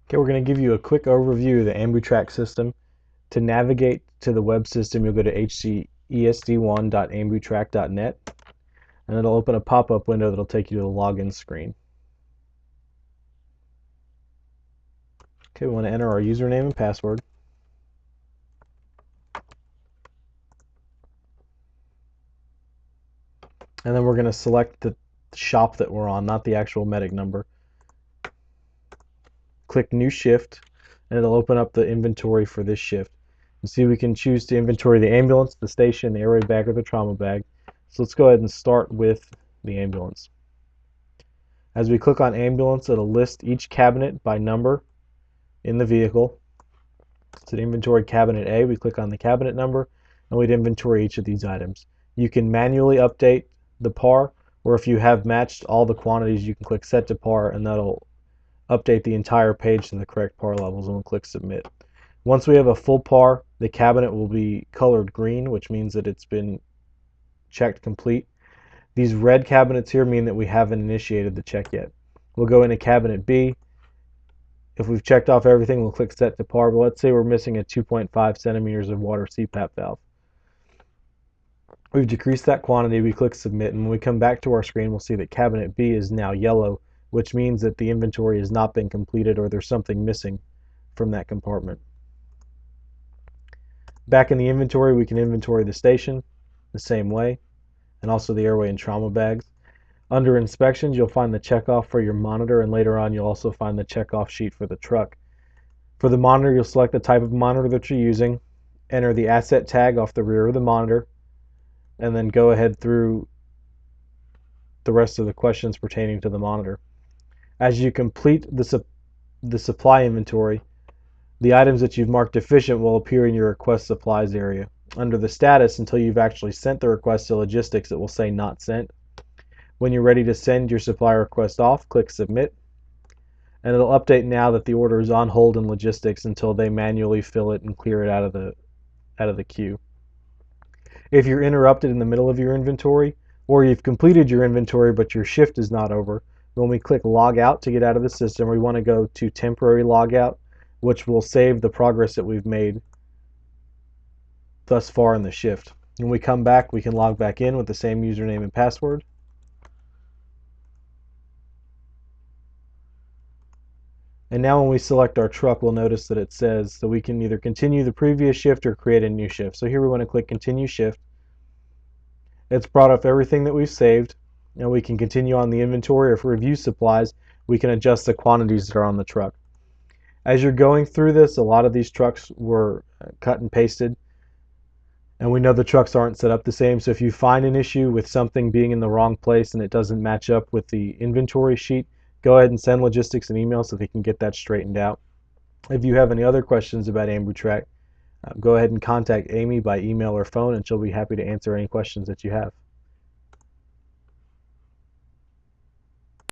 Okay, we're going to give you a quick overview of the ambutrak system. To navigate to the web system, you'll go to hcesd1.ambutrak.net, and it'll open a pop-up window that'll take you to the login screen. Okay, we want to enter our username and password. And then we're going to select the shop that we're on, not the actual medic number. Click New Shift, and it'll open up the inventory for this shift. You see we can choose to inventory the ambulance, the station, the airway bag, or the trauma bag. So let's go ahead and start with the ambulance. As we click on ambulance, it'll list each cabinet by number in the vehicle. So to inventory cabinet A, we click on the cabinet number, and we'd inventory each of these items. You can manually update the par, or if you have matched all the quantities, you can click set to par, and that'll update the entire page to the correct par levels, and we'll click submit. Once we have a full par, the cabinet will be colored green, which means that it's been checked complete. These red cabinets here mean that we haven't initiated the check yet. We'll go into cabinet B. If we've checked off everything, we'll click set to par, but let's say we're missing a 2.5 centimeters of water CPAP valve. We've decreased that quantity, we click submit, and when we come back to our screen, we'll see that cabinet B is now yellow, which means that the inventory has not been completed or there's something missing from that compartment. Back in the inventory, we can inventory the station the same way, and also the airway and trauma bags. Under inspections, you'll find the checkoff for your monitor, and later on you'll also find the checkoff sheet for the truck. For the monitor, you'll select the type of monitor that you're using, enter the asset tag off the rear of the monitor, and then go ahead through the rest of the questions pertaining to the monitor. As you complete the supply inventory, the items that you've marked deficient will appear in your request supplies area. Under the status, until you've actually sent the request to logistics, it will say not sent. When you're ready to send your supply request off, click submit, and it'll update now that the order is on hold in logistics until they manually fill it and clear it out of the queue. If you're interrupted in the middle of your inventory, or you've completed your inventory but your shift is not over, when we click log out to get out of the system, we want to go to temporary logout, which will save the progress that we've made thus far in the shift. When we come back, we can log back in with the same username and password. And now when we select our truck, we'll notice that it says that we can either continue the previous shift or create a new shift. So here we want to click continue shift. It's brought up everything that we've saved, and we can continue on the inventory, or if we review supplies, we can adjust the quantities that are on the truck. As you're going through this, a lot of these trucks were cut and pasted, and we know the trucks aren't set up the same, so if you find an issue with something being in the wrong place and it doesn't match up with the inventory sheet, go ahead and send logistics an email so they can get that straightened out. If you have any other questions about ambutrak, go ahead and contact Amy by email or phone, and she'll be happy to answer any questions that you have.